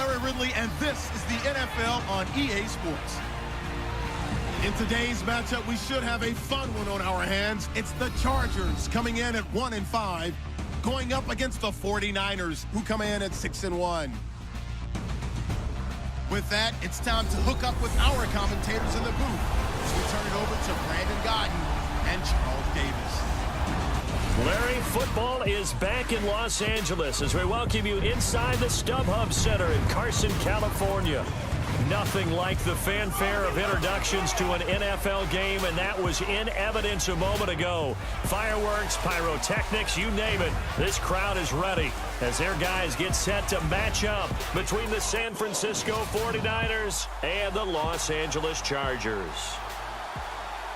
Larry Ridley, and this is the NFL on EA Sports. In today's matchup, we should have a fun one on our hands. It's the Chargers coming in at 1-5, going up against the 49ers, who come in at 6-1. With that, it's time to hook up with our commentators in the booth as we turn it over to Brandon Godden and Charles Davis. Larry, football is back in Los Angeles as we welcome you inside the StubHub Center in Carson, California. Nothing like the fanfare of introductions to an NFL game, and that was in evidence a moment ago. Fireworks, pyrotechnics, you name it. This crowd is ready as their guys get set to match up between the San Francisco 49ers and the Los Angeles Chargers.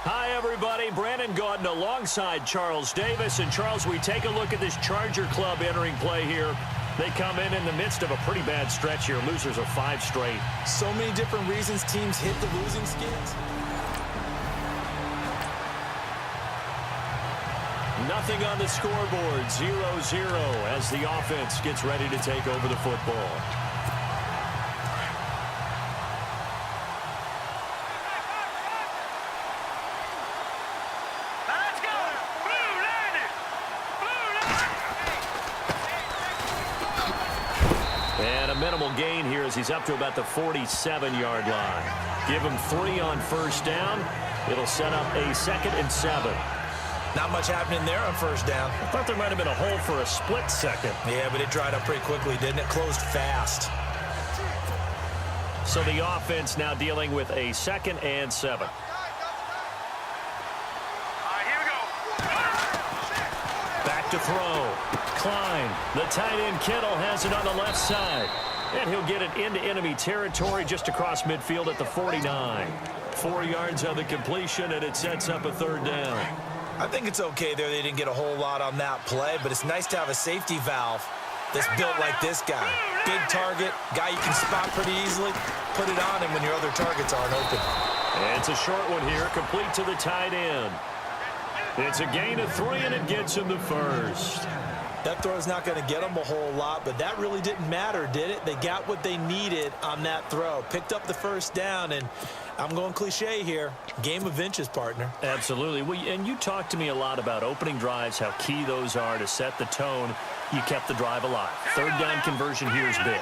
Hi, everybody. Brandon Gaudin alongside Charles Davis. And, Charles, we take a look at this Charger club entering play here. They come in the midst of a pretty bad stretch here. Losers of 5 straight. So many different reasons teams hit the losing skids. Nothing on the scoreboard. 0-0 as the offense gets ready to take over the football. Minimal gain here as he's up to about the 47-yard line. Give him 3 on first down. It'll set up a 2nd and 7. Not much happening there on first down. I thought there might have been a hole for a split second. Yeah, but it dried up pretty quickly, didn't it? Closed fast. So the offense now dealing with a 2nd and 7. Back to throw. Klein, the tight end Kittle has it on the left side. And he'll get it into enemy territory just across midfield at the 49. 4 yards on the completion, and it sets up a 3rd down. I think it's okay there. They didn't get a whole lot on that play, but it's nice to have a safety valve that's built like this guy. Big target, guy you can spot pretty easily. Put it on him when your other targets aren't open. And it's a short one here, complete to the tight end. It's a gain of 3, and it gets him the 1st. That throw's not going to get them a whole lot, but that really didn't matter, did it? They got what they needed on that throw. Picked up the 1st down, and I'm going cliche here. Game of inches, partner. Absolutely. And you talked to me a lot about opening drives, how key those are to set the tone. You kept the drive alive. 3rd down conversion here is big.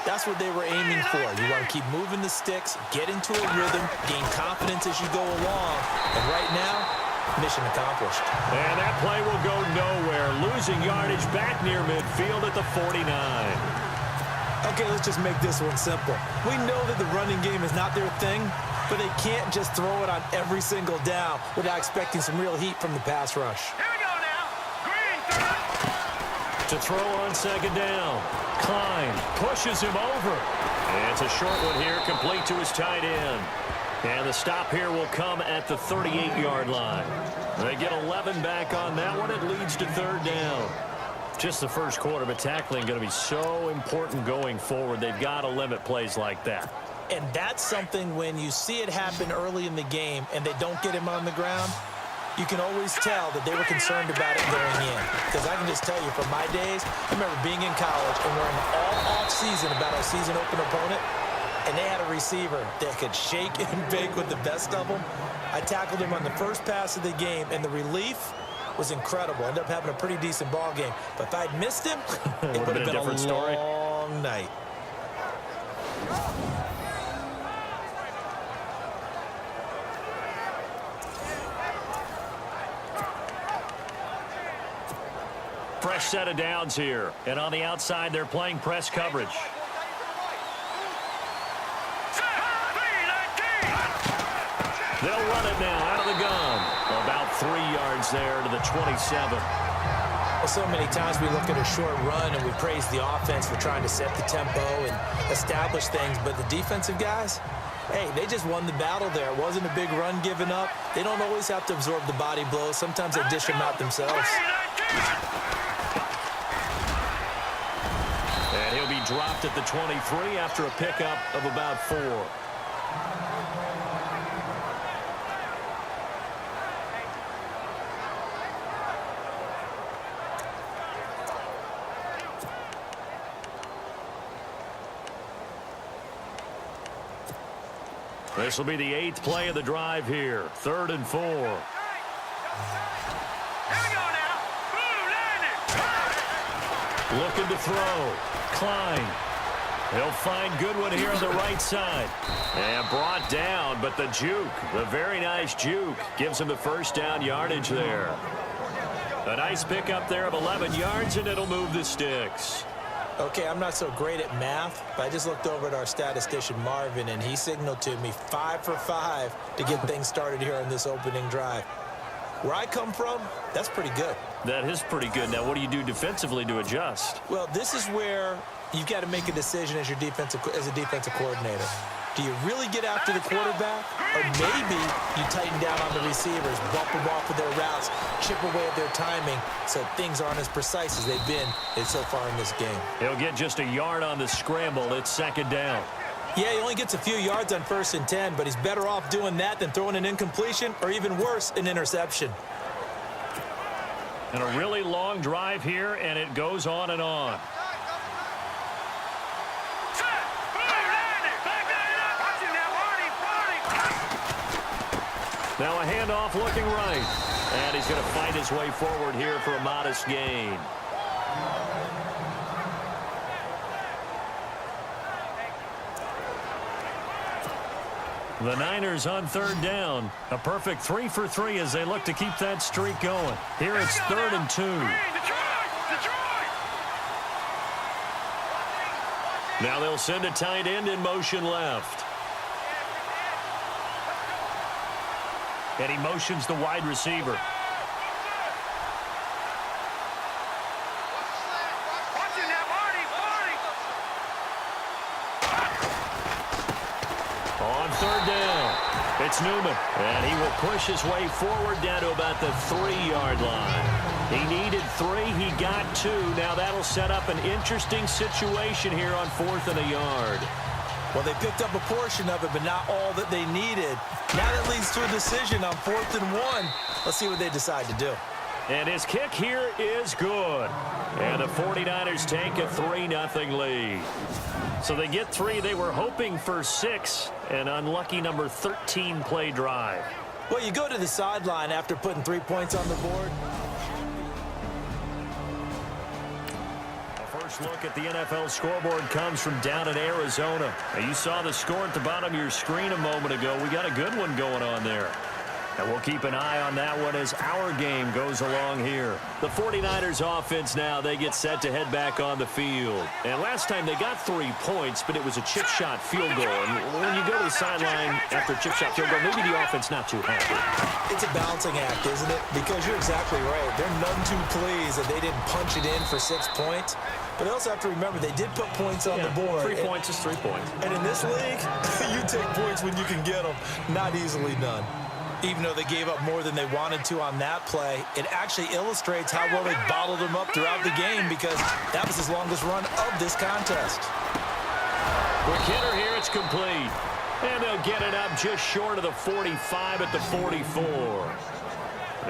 That's what they were aiming for. You want to keep moving the sticks, get into a rhythm, gain confidence as you go along. And right now, mission accomplished. And that play will go nowhere. Losing yardage back near midfield at the 49. Okay, let's just make this one simple. We know that the running game is not their thing, but they can't just throw it on every single down without expecting some real heat from the pass rush. Here we go now. Green, to throw on 2nd down. Klein pushes him over. And it's a short one here, complete to his tight end. And the stop here will come at the 38-yard line. They get 11 back on that one. It leads to 3rd down. Just the first quarter, but tackling going to be so important going forward. They've got to limit plays like that. And that's something when you see it happen early in the game and they don't get him on the ground, you can always tell that they were concerned about it going in. Because I can just tell you from my days, I remember being in college and worrying all off-season about our season open opponent. And they had a receiver that could shake and bake with the best of them. I tackled him on the first pass of the game, and the relief was incredible. Ended up having a pretty decent ball game. But if I'd missed him, it would have been a different story. Long night. Fresh set of downs here. And on the outside, they're playing press coverage. They'll run it now out of the gun. About 3 yards there to the 27. Well, so many times we look at a short run and we praise the offense for trying to set the tempo and establish things. But the defensive guys, hey, they just won the battle there. It wasn't a big run given up. They don't always have to absorb the body blows. Sometimes they dish them out themselves. And he'll be dropped at the 23 after a pickup of about 4. This will be the 8th play of the drive here. 3rd and 4. Here we go now. Blue, line it. Looking to throw. Klein. He'll find Goodwin here on the right side. And brought down, but the juke, the very nice juke, gives him the first down yardage there. A nice pickup there of 11 yards, and it'll move the sticks. Okay, I'm not so great at math, but I just looked over at our statistician, Marvin, and he signaled to me 5 for 5 to get things started here on this opening drive. Where I come from, that's pretty good. That is pretty good. Now, what do you do defensively to adjust? Well, this is where you've got to make a decision as a defensive coordinator. Do you really get after the quarterback? Or maybe you tighten down on the receivers, bump them off with their routes, chip away at their timing so things aren't as precise as they've been so far in this game. He'll get just a yard on the scramble. It's 2nd down. Yeah, he only gets a few yards on 1st and 10, but he's better off doing that than throwing an incompletion or even worse, an interception. And a really long drive here, and it goes on and on. Now a handoff looking right. And he's going to fight his way forward here for a modest gain. The Niners on 3rd down. A perfect 3 for 3 as they look to keep that streak going. Here it's 3rd and 2. Now they'll send a tight end in motion left. And he motions the wide receiver. On 3rd down, it's Newman. And he will push his way forward down to about the 3-yard line. He needed 3. He got 2. Now that'll set up an interesting situation here on 4th and a yard. Well, they picked up a portion of it, but not all that they needed. Now that leads to a decision on 4th and 1. Let's see what they decide to do. And his kick here is good. And the 49ers take a 3-0 lead. So they get 3. They were hoping for 6. An unlucky number 13 play drive. Well, you go to the sideline after putting 3 points on the board. First look at the NFL scoreboard comes from down in Arizona. Now, you saw the score at the bottom of your screen a moment ago. We got a good one going on there. And we'll keep an eye on that one as our game goes along here. The 49ers offense now, they get set to head back on the field. And last time they got 3 points, but it was a chip shot field goal. And when you go to the sideline after a chip shot field goal, maybe the offense not too happy. It's a balancing act, isn't it? Because you're exactly right. They're none too pleased that they didn't punch it in for 6 points. But they also have to remember they did put points on the board. 3 points is 3 points. And in this league, you take points when you can get them. Not easily done. Even though they gave up more than they wanted to on that play, it actually illustrates how well they bottled them up throughout the game because that was his longest run of this contest. Quick hitter here, it's complete. And they'll get it up just short of the 45 at the 44.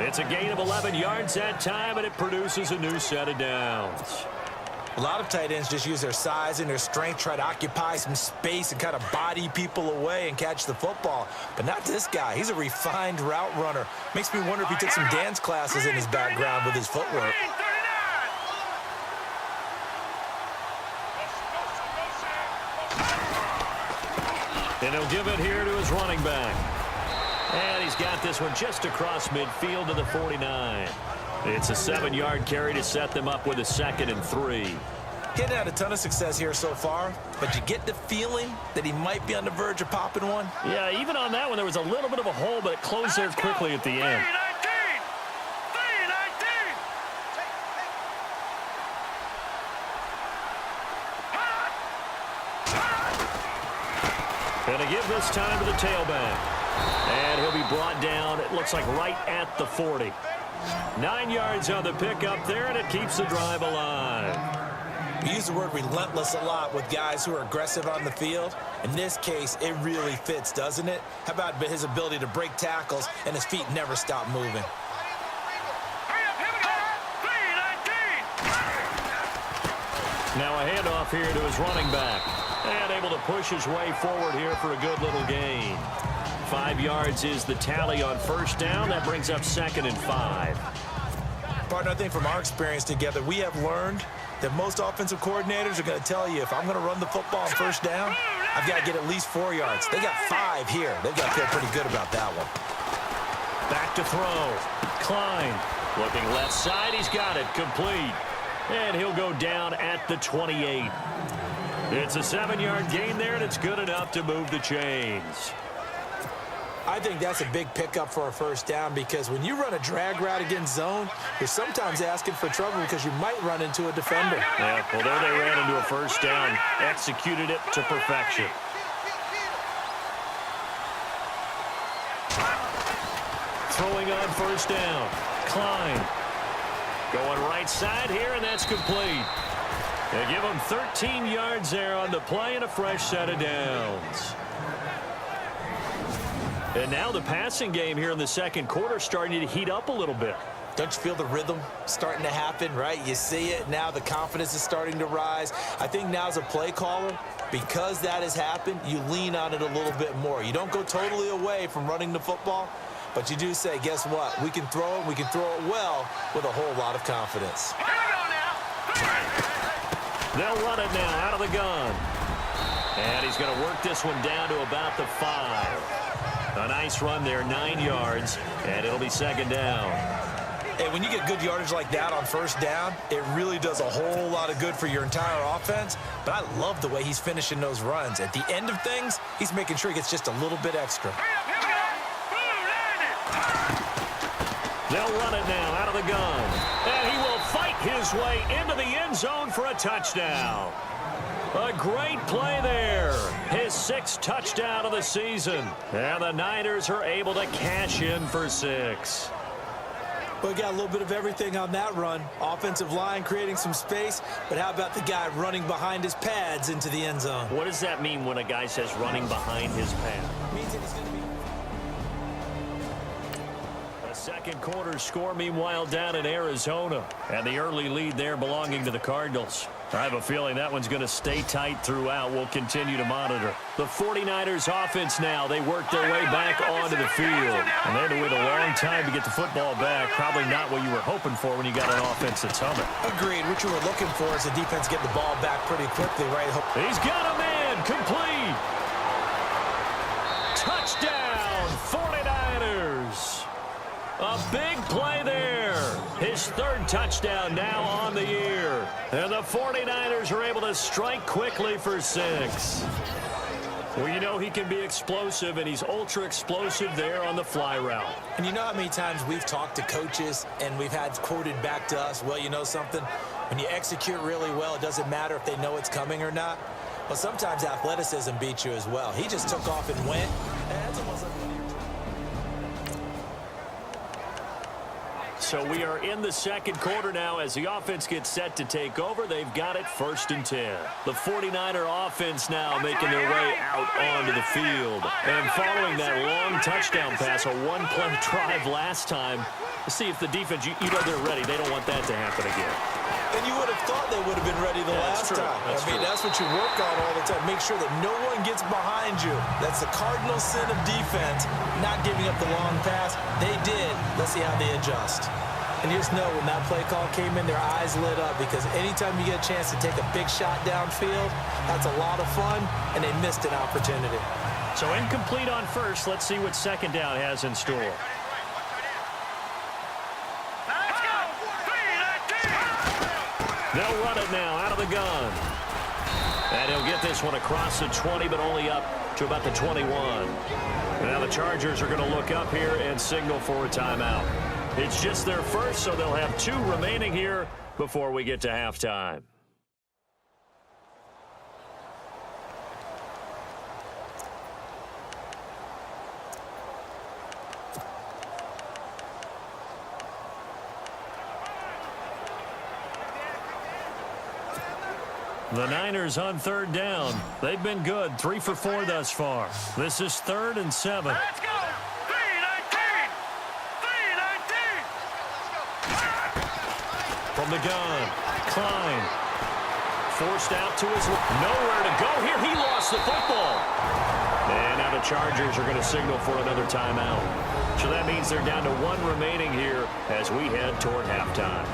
It's a gain of 11 yards that time, and it produces a new set of downs. A lot of tight ends just use their size and their strength, try to occupy some space and kind of body people away and catch the football. But not this guy. He's a refined route runner. Makes me wonder if he took some dance classes in his background with his footwork. And he'll give it here to his running back. And he's got this one just across midfield to the 49. It's a 7-yard carry to set them up with a 2nd and 3. He hadn't had a ton of success here so far, but you get the feeling that he might be on the verge of popping one. Yeah, even on that one, there was a little bit of a hole, but it closed there quickly at the end. And to give this time to the tailback. And he'll be brought down, it looks like right at the 40. 9 yards on the pickup there, and it keeps the drive alive. We use the word relentless a lot with guys who are aggressive on the field. In this case, it really fits, doesn't it? How about his ability to break tackles and his feet never stop moving? Now a handoff here to his running back. And able to push his way forward here for a good little gain. 5 yards is the tally on first down. That brings up 2nd and 5. Partner, I think from our experience together, we have learned that most offensive coordinators are going to tell you, if I'm going to run the football on first down, I've got to get at least 4 yards. They got 5 here. They've got to feel pretty good about that one. Back to throw. Klein looking left side. He's got it. Complete. And he'll go down at the 28. It's a 7-yard gain there, and it's good enough to move the chains. I think that's a big pickup for a first down, because when you run a drag route against zone, you're sometimes asking for trouble because you might run into a defender. Yeah, well, there they ran into a first down. Executed it to perfection. Throwing on first down. Klein going right side here, and that's complete. They give him 13 yards there on the play and a fresh set of downs. And now the passing game here in the second quarter starting to heat up a little bit. Don't you feel the rhythm starting to happen, right? You see it. Now the confidence is starting to rise. I think now as a play caller, because that has happened, you lean on it a little bit more. You don't go totally away from running the football, but you do say, guess what? We can throw it. We can throw it well with a whole lot of confidence. They'll run it now out of the gun. And he's going to work this one down to about the 5. A nice run there, 9 yards, and it'll be 2nd down. Hey, when you get good yardage like that on first down, it really does a whole lot of good for your entire offense. But I love the way he's finishing those runs. At the end of things, he's making sure he gets just a little bit extra. They'll run it now out of the gun. And he will fight his way into the end zone for a touchdown. A great play there. His 6th touchdown of the season. And the Niners are able to cash in for 6. We got a little bit of everything on that run. Offensive line creating some space, but how about the guy running behind his pads into the end zone? What does that mean when a guy says running behind his pad? It means that he's going to be... A second quarter score, meanwhile, down in Arizona. And the early lead there belonging to the Cardinals. I have a feeling that one's going to stay tight throughout. We'll continue to monitor. The 49ers offense now. They work their way back onto the field. And they had to wait a long time to get the football back. Probably not what you were hoping for when you got an offense that's humming. Agreed. What you were looking for is the defense getting the ball back pretty quickly, right? He's got a man. Complete. Touchdown, 49ers. A big play there. His 3rd touchdown now on the year. And the 49ers are able to strike quickly for 6. Well, you know he can be explosive, and he's ultra explosive there on the fly route. And you know how many times we've talked to coaches and we've had quoted back to us, well, you know something? When you execute really well, it doesn't matter if they know it's coming or not. But sometimes athleticism beats you as well. He just took off and went. And that's almost like... So we are in the second quarter now as the offense gets set to take over. They've got it 1st and 10. The 49er offense now making their way out onto the field. And following that long touchdown pass, a one-play drive last time, to see if the defense, you know they're ready. They don't want that to happen again. And you would have thought they would have been ready the last time. That's what you work on all the time. Make sure that no one gets behind you. That's the cardinal sin of defense, not giving up the long pass. They did. Let's see how they adjust. And you just know when that play call came in, their eyes lit up, because anytime you get a chance to take a big shot downfield, that's a lot of fun, and they missed an opportunity. So incomplete on first. Let's see what 2nd down has in store. Let's go. They'll run it now out of the gun. And he'll get this one across the 20, but only up to about the 21. Now the Chargers are going to look up here and signal for a timeout. It's just their first, so they'll have 2 remaining here before we get to halftime. The Niners on 3rd down. They've been good, 3 for 4 thus far. This is 3rd and 7. Let's go. 3-19. From the gun, Klein forced out to his nowhere to go here. He lost the football. And now the Chargers are going to signal for another timeout. So that means they're down to 1 remaining here as we head toward halftime.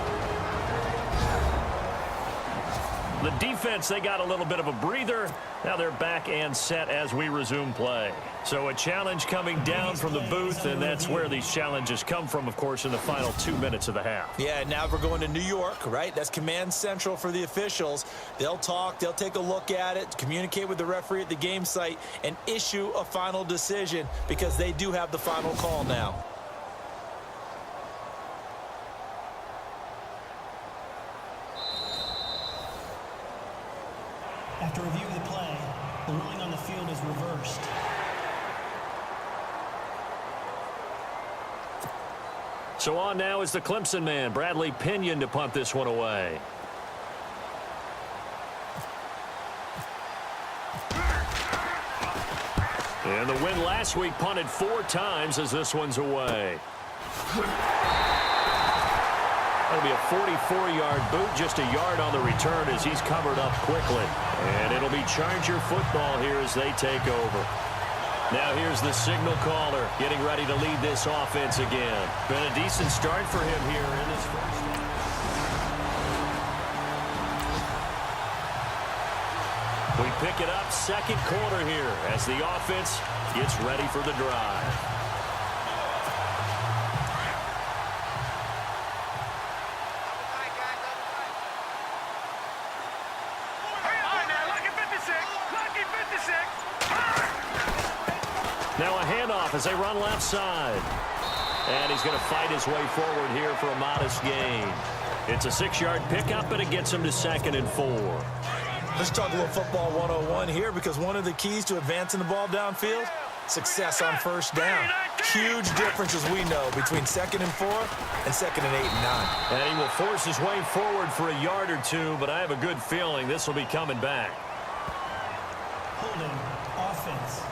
The defense, they got a little bit of a breather. Now they're back and set as we resume play. So a challenge coming down from the booth, and that's where these challenges come from, of course, in the final 2 minutes of the half. Yeah, now we're going to New York, right? That's command central for the officials. They'll talk, they'll take a look at it, communicate with the referee at the game site, and issue a final decision because they do have the final call now. After review of the play, the ruling on the field is reversed. So on now is the Clemson man, Bradley Pinion, to punt this one away. And the win last week punted 4 times as this one's away. That'll be a 44-yard boot, just a yard on the return as he's covered up quickly. And it'll be Charger football here as they take over. Now here's the signal caller getting ready to lead this offense again. Been a decent start for him here in this first half. We pick it up second quarter here as the offense gets ready for the drive. Now a handoff as they run left side. And he's going to fight his way forward here for a modest gain. It's a 6-yard pickup, and it gets him to 2nd and 4. Let's talk a little football 101 here because one of the keys to advancing the ball downfield, success on first down. Huge difference, as we know, between 2nd and 4 and 2nd and 8 and 9. And he will force his way forward for a yard or 2, but I have a good feeling this will be coming back. Holding offense.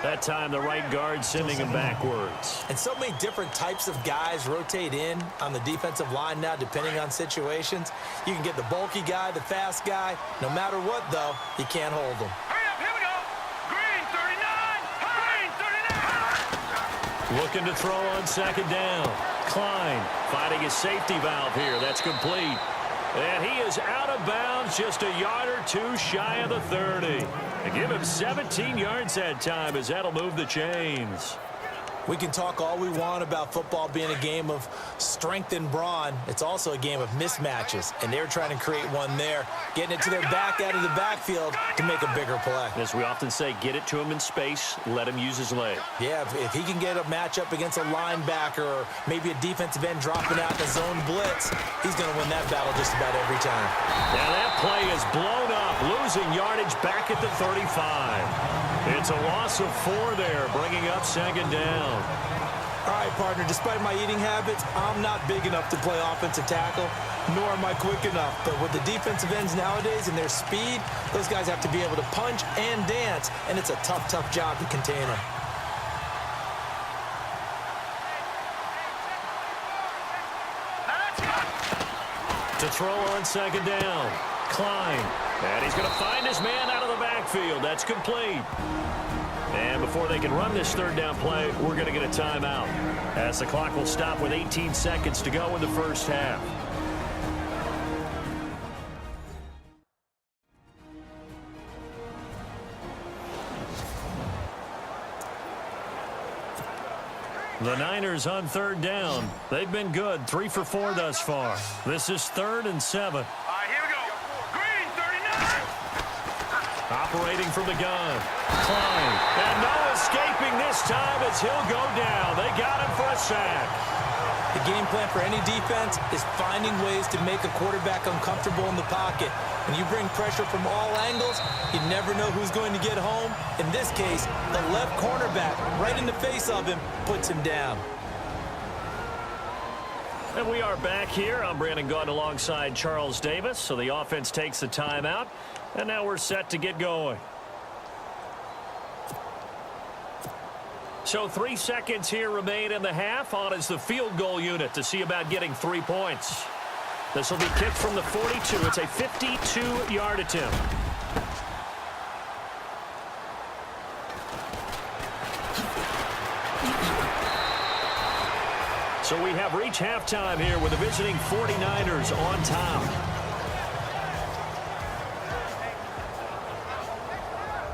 That time the right guard sending him backwards. And so many different types of guys rotate in on the defensive line now depending on situations. You can get the bulky guy, the fast guy. No matter what, though, you can't hold them. Hurry up, here we go. Green 39. Green 39. Looking to throw on 2nd down. Klein finding his safety valve here. That's complete. And he is out of bounds, just a yard or 2 shy of the 30. And give him 17 yards that time as that'll move the chains. We can talk all we want about football being a game of strength and brawn. It's also a game of mismatches, and they're trying to create one there, getting it to their back out of the backfield to make a bigger play. As we often say, get it to him in space, let him use his leg. Yeah, if he can get a matchup against a linebacker or maybe a defensive end dropping out in a zone blitz, he's going to win that battle just about every time. Now that play is blown up, losing yardage back at the 35. It's a loss of 4 there, bringing up 2nd down. All right, partner, despite my eating habits, I'm not big enough to play offensive tackle, nor am I quick enough. But with the defensive ends nowadays and their speed, those guys have to be able to punch and dance, and it's a tough, tough job to contain them. To throw on 2nd down, Klein. And he's going to find his man out of the backfield. That's complete. And before they can run this 3rd down play, we're going to get a timeout, as the clock will stop with 18 seconds to go in the first half. The Niners on 3rd down. They've been good, 3 for 4 thus far. This is 3rd and 7. All right, here we go. Green 39. Operating from the gun. Klein. And no escaping this time as he'll go down. They got him for a sack. The game plan for any defense is finding ways to make a quarterback uncomfortable in the pocket. When you bring pressure from all angles, you never know who's going to get home. In this case, the left cornerback, right in the face of him, puts him down. And we are back here. I'm Brandon Gaudin alongside Charles Davis. So the offense takes the timeout. And now we're set to get going. So 3 seconds here remain in the half. On is the field goal unit to see about getting 3 points. This will be kicked from the 42. It's a 52-yard attempt. So we have reached halftime here with the visiting 49ers on top.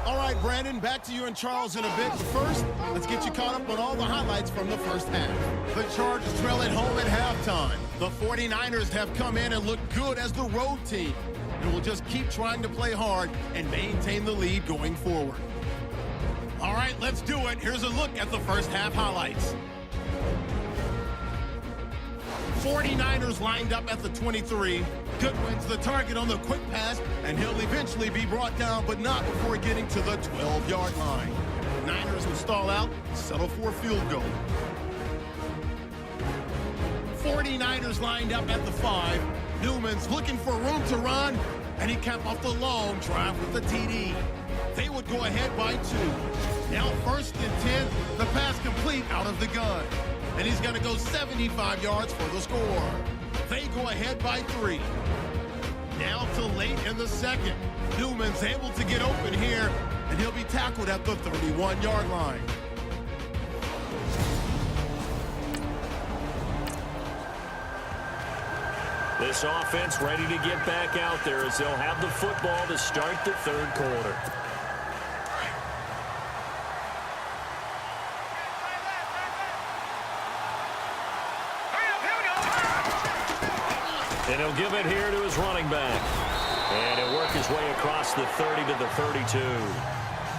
All right, Brandon, back to you and Charles in a bit. First, let's get you caught up on all the highlights from the first half. The Chargers trail at home at halftime. The 49ers have come in and looked good as the road team, and will just keep trying to play hard and maintain the lead going forward. All right, let's do it. Here's a look at the first half highlights. 49ers lined up at the 23. Goodwin's the target on the quick pass, and he'll eventually be brought down, but not before getting to the 12-yard line. Niners will stall out, settle for a field goal. 49ers lined up at the 5. Newman's looking for room to run, and he capped off the long drive with the TD. They would go ahead by 2. Now 1st and 10, the pass complete out of the gun. And he's going to go 75 yards for the score. They go ahead by 3. Now to late in the second. Newman's able to get open here, and he'll be tackled at the 31-yard line. This offense ready to get back out there as they'll have the football to start the third quarter. And he'll give it here to his running back. And he'll work his way across the 30 to the 32.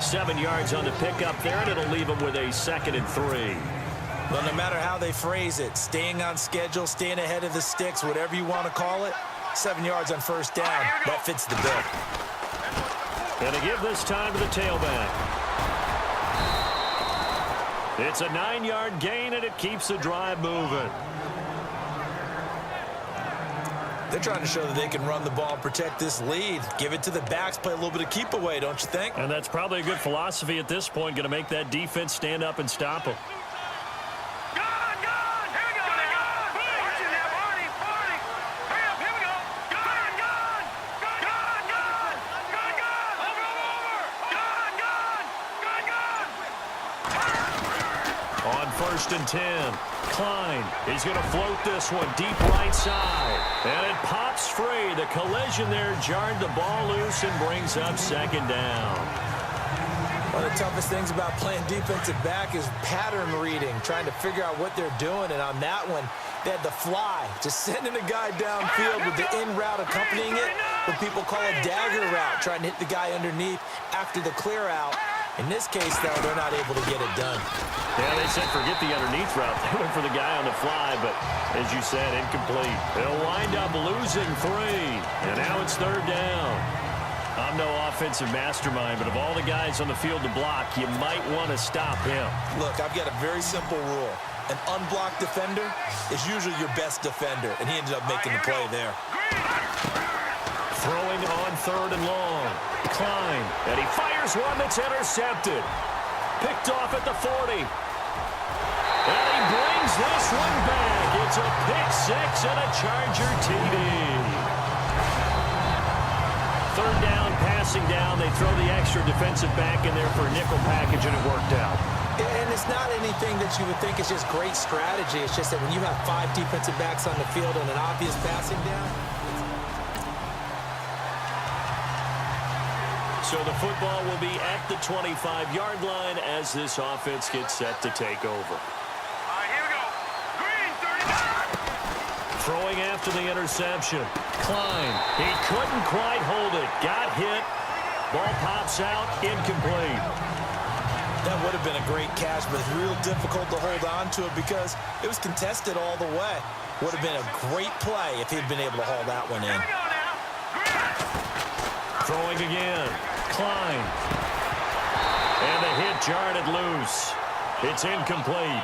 7 yards on the pickup there, and it'll leave him with a 2nd and 3. Well, no matter how they phrase it, staying on schedule, staying ahead of the sticks, whatever you want to call it, 7 yards on first down, that fits the bill. And to give this time to the tailback. It's a 9-yard gain, and it keeps the drive moving. They're trying to show that they can run the ball and protect this lead. Give it to the backs, play a little bit of keep away, don't you think? And that's probably a good philosophy at this point, going to make that defense stand up and stop them. On 1st and 10, Klein, he's going to float this one deep right side. And it pops free. The collision there jarred the ball loose and brings up 2nd down. One of the toughest things about playing defensive back is pattern reading, trying to figure out what they're doing. And on that one, they had the fly, just sending a guy downfield with the in route accompanying it, what people call a dagger route, trying to hit the guy underneath after the clear out. In this case, though, they're not able to get it done. Yeah, they said forget the underneath route. They went for the guy on the fly, but as you said, incomplete. They'll wind up losing 3, and now it's 3rd down. I'm no offensive mastermind, but of all the guys on the field to block, you might want to stop him. Look, I've got a very simple rule. An unblocked defender is usually your best defender, and he ended up making the play there. Throwing on 3rd and long. Klein, and he fires one that's intercepted. Picked off at the 40. And he brings this one back. It's a pick 6 and a Charger TD. 3rd down, passing down. They throw the extra defensive back in there for a nickel package, and it worked out. And it's not anything that you would think is just great strategy. It's just that when you have 5 defensive backs on the field and an obvious passing down. So the football will be at the 25-yard line as this offense gets set to take over. All right, here we go. Green, 39. Throwing after the interception. Klein, he couldn't quite hold it. Got hit. Ball pops out, incomplete. That would have been a great catch, but it's real difficult to hold on to it because it was contested all the way. Would have been a great play if he'd been able to haul that one in. Here we go now. Green. Throwing again. Klein. And the hit jarred it loose. It's incomplete.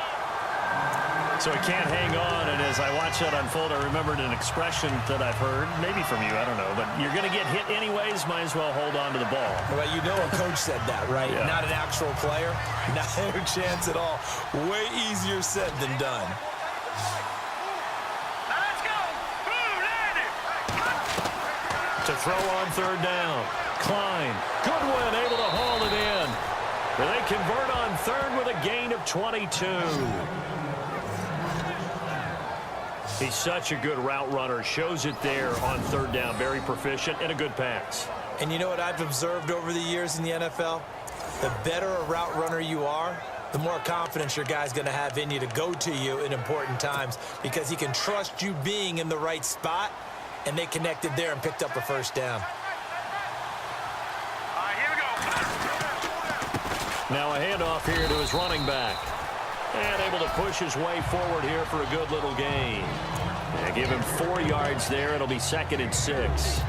So he can't hang on, and as I watch that unfold, I remembered an expression that I've heard, maybe from you, I don't know, but you're going to get hit anyways, might as well hold on to the ball. Well, you know a coach said that, right? Yeah. Not an actual player. Not a chance at all. Way easier said than done. Now let's go. Boom, landed. To throw on third down. Klein, Goodwin able to haul it in. And they convert on third with a gain of 22. He's such a good route runner. Shows it there on third down. Very proficient and a good pass. And you know what I've observed over the years in the NFL? The better a route runner you are, the more confidence your guy's going to have in you to go to you in important times because he can trust you being in the right spot, and they connected there and picked up a first down. All right, here we go. Now a handoff here to his running back. And able to push his way forward here for a good little gain. And give him 4 yards there. It'll be 2nd and 6.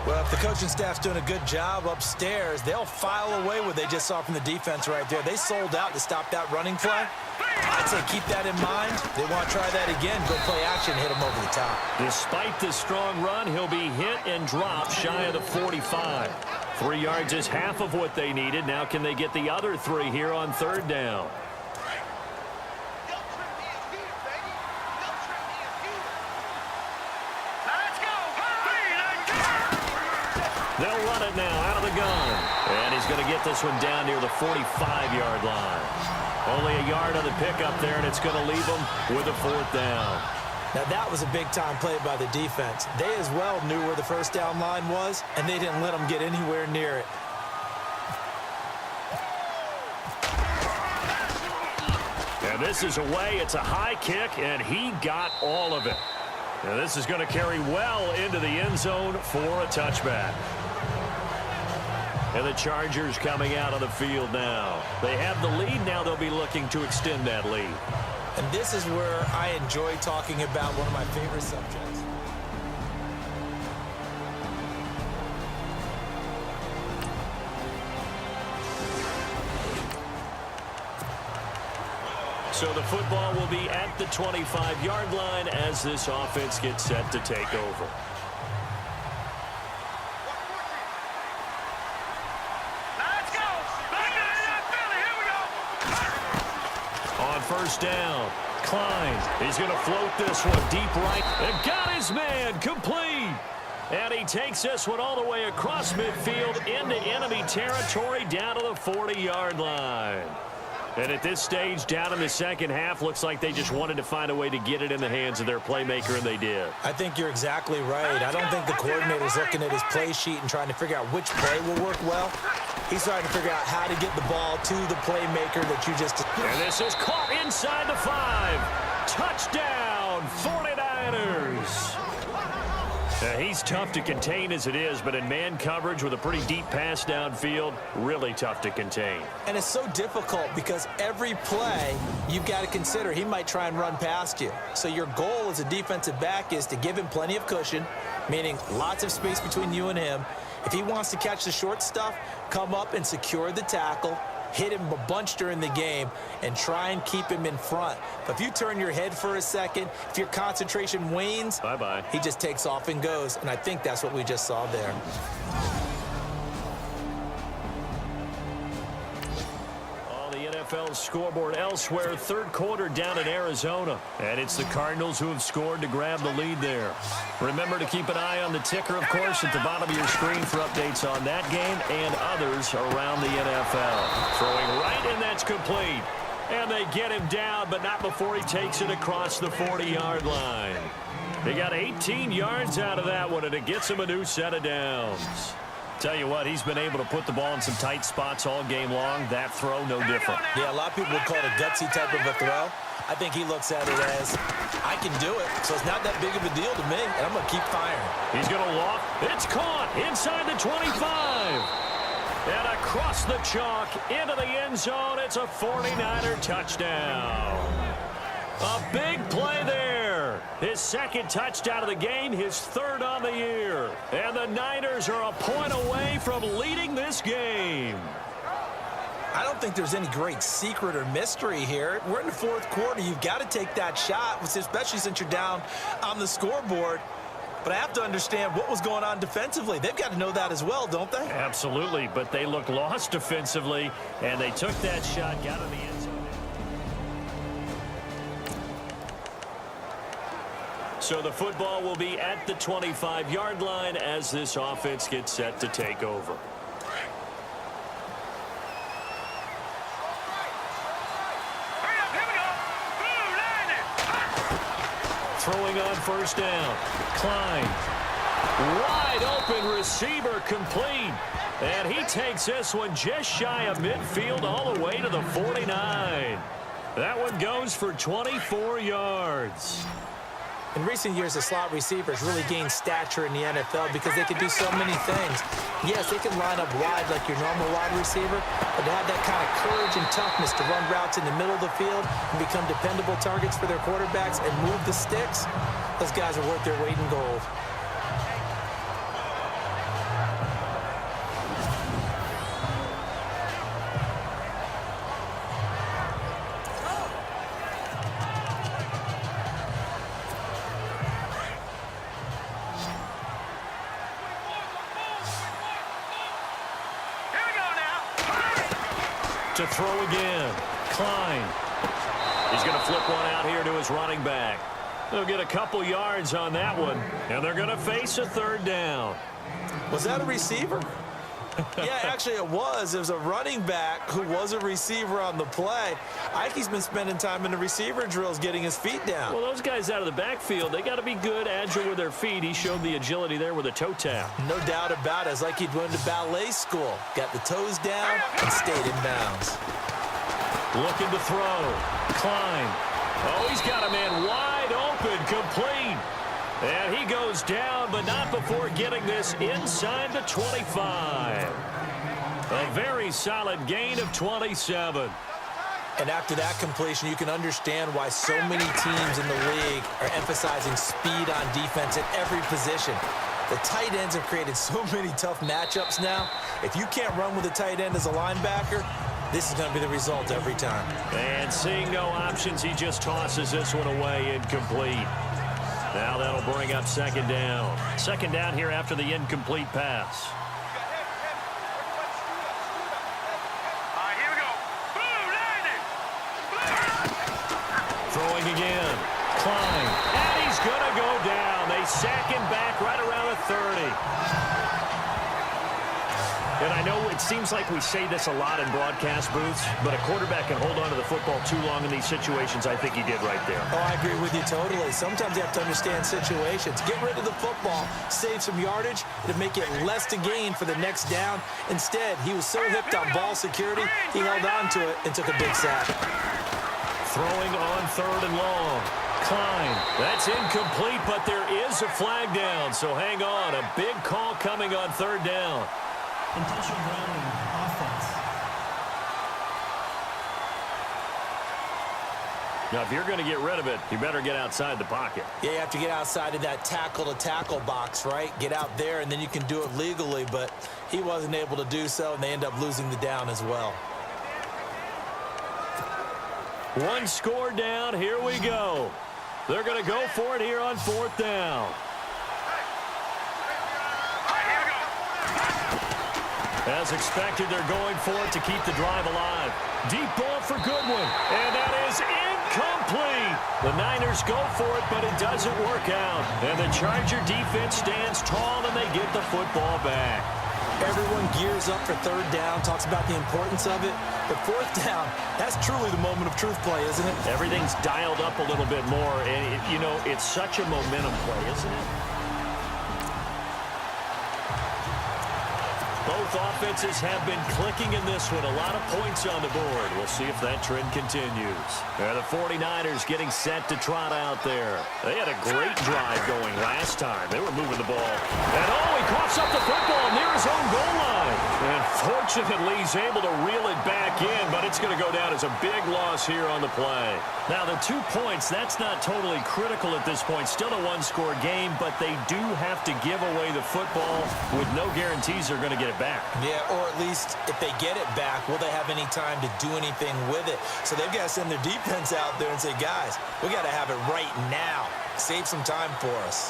Well, if the coaching staff's doing a good job upstairs, they'll file away what they just saw from the defense right there. They sold out to stop that running play. I'd say keep that in mind. They want to try that again. Go play action, hit him over the top. Despite the strong run, he'll be hit and dropped shy of the 45. 3 yards is half of what they needed. Now can they get the other 3 here on third down? They'll run it now out of the gun. And he's going to get this one down near the 45-yard line. Only a yard on the pickup there, and it's going to leave them with a 4th down. Now, that was a big-time play by the defense. They as well knew where the first down line was, and they didn't let them get anywhere near it. And this is away. It's a high kick, and he got all of it. Now, this is going to carry well into the end zone for a touchback. And the Chargers coming out on the field now. They have the lead. Now they'll be looking to extend that lead. And this is where I enjoy talking about one of my favorite subjects. So the football will be at the 25-yard line as this offense gets set to take over. Let's go. Back to that Philly. Here we go. On first down, Klein. He's going to float this one deep right. And got his man complete. And he takes this one all the way across midfield into enemy territory down to the 40-yard line. And at this stage, down in the second half, looks like they just wanted to find a way to get it in the hands of their playmaker, and they did. I think you're exactly right. I don't think the coordinator's looking at his play sheet and trying to figure out which play will work well. He's trying to figure out how to get the ball to the playmaker that you just... And this is caught inside the 5. Touchdown, 49ers. He's tough to contain as it is, but in man coverage with a pretty deep pass downfield, really tough to contain. And it's so difficult because every play you've got to consider he might try and run past you. So your goal as a defensive back is to give him plenty of cushion, meaning lots of space between you and him. If he wants to catch the short stuff, come up and secure the tackle, hit him a bunch during the game, and try and keep him in front. But if you turn your head for a second, if your concentration wanes, bye-bye. He just takes off and goes, and I think that's what we just saw there. On the NFL scoreboard elsewhere, third quarter down in Arizona. And it's the Cardinals who have scored to grab the lead there. Remember to keep an eye on the ticker, of course, at the bottom of your screen for updates on that game and others around the NFL. Throwing right, and that's complete. And they get him down, but not before he takes it across the 40-yard line. They got 18 yards out of that one, and it gets him a new set of downs. Tell you what, he's been able to put the ball in some tight spots all game long. That throw, no different. Yeah, a lot of people would call it a gutsy type of a throw. I think he looks at it as, I can do it, so it's not that big of a deal to me, and I'm going to keep firing. He's going to loft. It's caught inside the 25. And across the chalk into the end zone. It's a 49er touchdown. A big play there. His second touchdown of the game, his third on the year. And the Niners are a point away from leading this game. I don't think there's any great secret or mystery here. We're in the fourth quarter. You've got to take that shot, especially since you're down on the scoreboard. But I have to understand what was going on defensively. They've got to know that as well, don't they? Absolutely, but they look lost defensively, and they took that shot, got in the end zone. So the football will be at the 25-yard line as this offense gets set to take over. Throwing on first down. Klein. Wide open receiver complete. And he takes this one just shy of midfield all the way to the 49. That one goes for 24 yards. In recent years, the slot receivers really gained stature in the NFL because they can do so many things. Yes, they can line up wide like your normal wide receiver, but to have that kind of courage and toughness to run routes in the middle of the field and become dependable targets for their quarterbacks and move the sticks, those guys are worth their weight in gold. To throw again. Klein. He's going to flip one out here to his running back. They'll get a couple yards on that one, and they're going to face a third down. Was that a receiver? Yeah, actually it was. It was a running back who was a receiver on the play. Ike's been spending time in the receiver drills getting his feet down. Well, those guys out of the backfield, they got to be good, agile with their feet. He showed the agility there with a toe tap. No doubt about it. It's like he'd went to ballet school. Got the toes down and stayed in bounds. Looking to throw. Klein. Oh, he's got a man wide open, complete. And he goes down, but not before getting this inside the 25. A very solid gain of 27. And after that completion, you can understand why so many teams in the league are emphasizing speed on defense at every position. The tight ends have created so many tough matchups now. If you can't run with a tight end as a linebacker, this is going to be the result every time. And seeing no options, he just tosses this one away incomplete. Now that'll bring up second down. Second down here after the incomplete pass. Here we go. Boom, landing. Throwing again. Klein. And he's going to go down. They sack him back right around the 30. And I know it seems like we say this a lot in broadcast booths, but a quarterback can hold on to the football too long in these situations. I think he did right there. Oh, I agree with you totally. Sometimes you have to understand situations. Get rid of the football, save some yardage, to make it less to gain for the next down. Instead, he was so hipped on ball security, he held on to it and took a big sack. Throwing on third and long. Klein. That's incomplete, but there is a flag down, so hang on. A big call coming on third down. Intentional grounding, offense. Now, if you're going to get rid of it, you better get outside the pocket. Yeah, you have to get outside of that tackle-to-tackle box, right? Get out there, and then you can do it legally, but he wasn't able to do so, and they end up losing the down as well. One score down. Here we go. They're going to go for it here on fourth down. As expected, they're going for it to keep the drive alive. Deep ball for Goodwin, and that is incomplete. The Niners go for it, but it doesn't work out. And the Charger defense stands tall, and they get the football back. Everyone gears up for third down, talks about the importance of it. But fourth down, that's truly the moment of truth play, isn't it? Everything's dialed up a little bit more, and, it's such a momentum play, isn't it? Both offenses have been clicking in this one. A lot of points on the board. We'll see if that trend continues. The 49ers getting set to trot out there. They had a great drive going last time. They were moving the ball. And he coughs up the football near his own goal line. And Fortunately, he's able to reel it back in, but it's going to go down as a big loss here on the play. Now, the 2 points, that's not totally critical at this point. Still a one-score game, but they do have to give away the football with no guarantees they're going to get it back. Yeah, or at least if they get it back, will they have any time to do anything with it? So they've got to send their defense out there and say, guys, we got to have it right now. Save some time for us.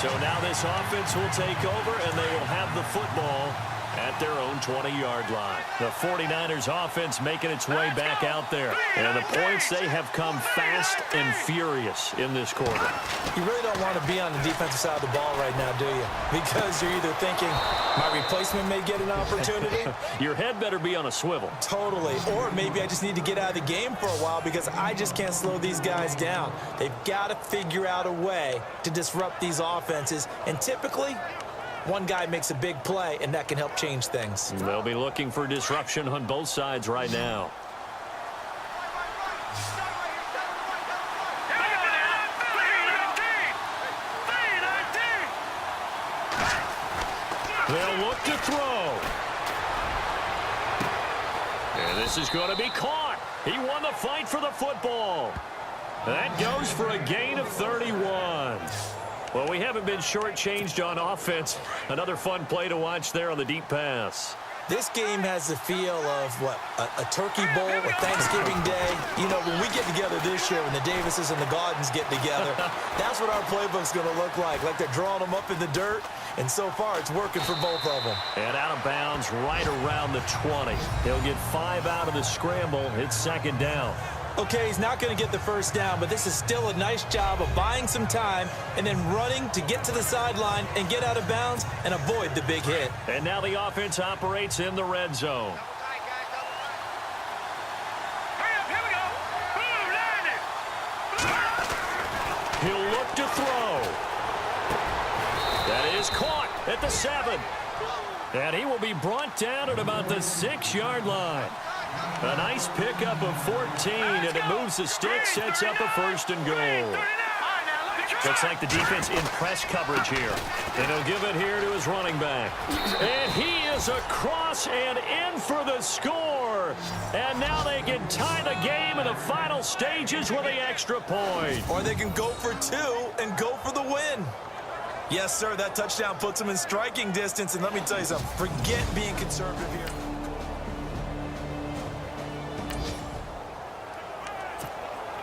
So now this offense will take over, and they will have the football at their own 20-yard line. The 49ers offense making its way back out there. And the points, they have come fast and furious in this quarter. You really don't want to be on the defensive side of the ball right now, do you? Because you're either thinking, my replacement may get an opportunity. Your head better be on a swivel. Totally. Or maybe I just need to get out of the game for a while because I just can't slow these guys down. They've got to figure out a way to disrupt these offenses. And typically, one guy makes a big play, and that can help change things. They'll be looking for disruption on both sides right now. They'll look to throw. And this is going to be caught. He won the fight for the football. That goes for a gain of 31. Well, we haven't been shortchanged on offense. Another fun play to watch there on the deep pass. This game has the feel of, what, a turkey bowl, a Thanksgiving day. You know, when we get together this year, when the Davises and the Gaudens get together, that's what our playbook's going to look like they're drawing them up in the dirt. And so far, it's working for both of them. And out of bounds right around the 20. He'll get 5 out of the scramble. It's second down. Okay, he's not going to get the first down, but this is still a nice job of buying some time and then running to get to the sideline and get out of bounds and avoid the big hit. And now the offense operates in the red zone. He'll look to throw. That is caught at the 7. And he will be brought down at about the 6-yard line. A nice pickup of 14, and it moves the stick, sets up a first and goal. Looks like the defense in press coverage here. And he'll give it here to his running back. And he is across and in for the score. And now they can tie the game in the final stages with the extra point. Or they can go for 2 and go for the win. Yes, sir, that touchdown puts them in striking distance. And let me tell you something, forget being conservative here.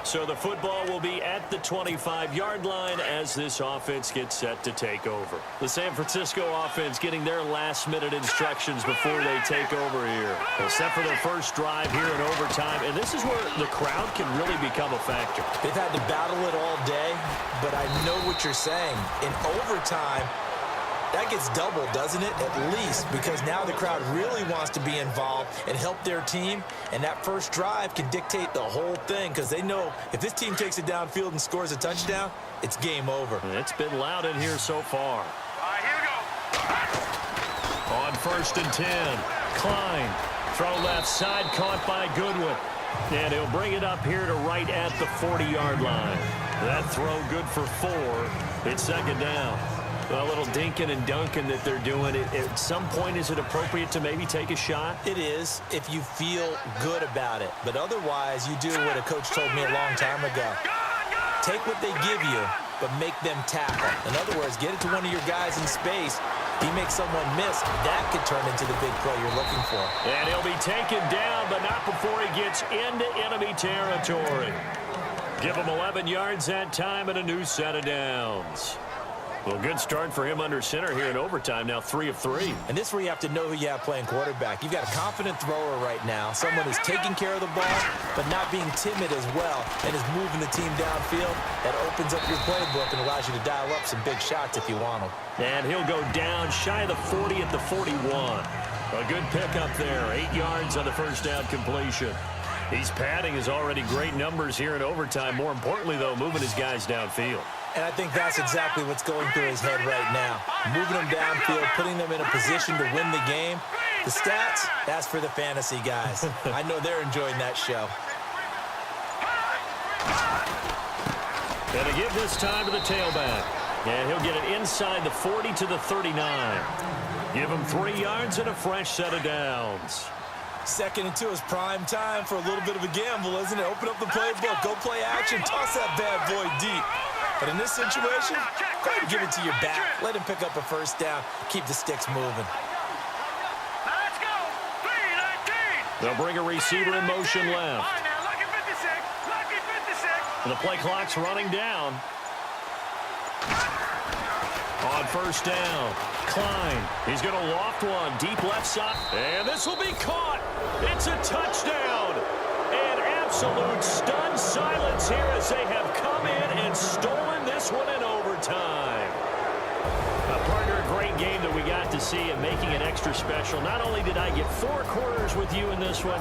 So the football will be at the 25-yard line as this offense gets set to take over. The San Francisco offense getting their last-minute instructions before they take over here. They'll set for their first drive here in overtime, and this is where the crowd can really become a factor. They've had to battle it all day, but I know what you're saying. In overtime, that gets doubled, doesn't it? At least, because now the crowd really wants to be involved and help their team, and that first drive can dictate the whole thing because they know if this team takes it downfield and scores a touchdown, it's game over. It's been loud in here so far. Here we go. On 1st and 10, Klein. Throw left side, caught by Goodwin. And he'll bring it up here to right at the 40-yard line. That throw good for 4. It's second down. A little dinking and dunking that they're doing. At some point, is it appropriate to maybe take a shot? It is if you feel good about it. But otherwise, you do what a coach told me a long time ago. Take what they give you, but make them tackle. In other words, get it to one of your guys in space. If you make someone miss, that could turn into the big play you're looking for. And he'll be taken down, but not before he gets into enemy territory. Give him 11 yards that time and a new set of downs. Well, good start for him under center here in overtime. Now 3 of 3. And this is where you have to know who you have playing quarterback. You've got a confident thrower right now, someone who's taking care of the ball, but not being timid as well, and is moving the team downfield. That opens up your playbook and allows you to dial up some big shots if you want them. And he'll go down shy of the 40 at the 41. A good pickup there. 8 yards on the first down completion. He's padding his already great numbers here in overtime. More importantly, though, moving his guys downfield. And I think that's exactly what's going through his head right now. Moving them downfield, putting them in a position to win the game. The stats, that's for the fantasy guys. I know they're enjoying that show. And to give this time to the tailback. And he'll get it inside the 40 to the 39. Give him 3 yards and a fresh set of downs. 2nd and 2 is prime time for a little bit of a gamble, isn't it? Open up the playbook, go play action, toss that bad boy deep. But in this situation, go ahead and give it to your back. Let him pick up a first down. Keep the sticks moving. Let's go. 3-19. They'll bring a receiver in motion left. All right, now, lucky 56. Lucky 56. The play clock's running down. On first down, Klein. He's going to loft one deep left side. And this will be caught. It's a touchdown. And absolute stunned silence here as they have come in and stolen this one in overtime. Partner, a great game that we got to see and making it extra special. Not only did I get 4 quarters with you in this one,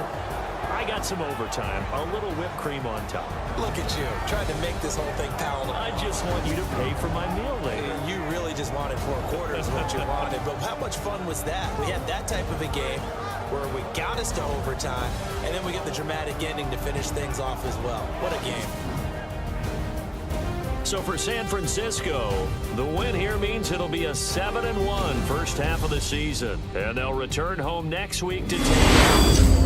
I got some overtime, a little whipped cream on top. Look at you, trying to make this whole thing palatable. I just want you to pay for my meal later. You really just wanted 4 quarters, what you wanted. But how much fun was that? We had that type of a game where we got us to overtime, and then we get the dramatic ending to finish things off as well. What a game. So for San Francisco, the win here means it'll be a 7-1 first half of the season. And they'll return home next week to take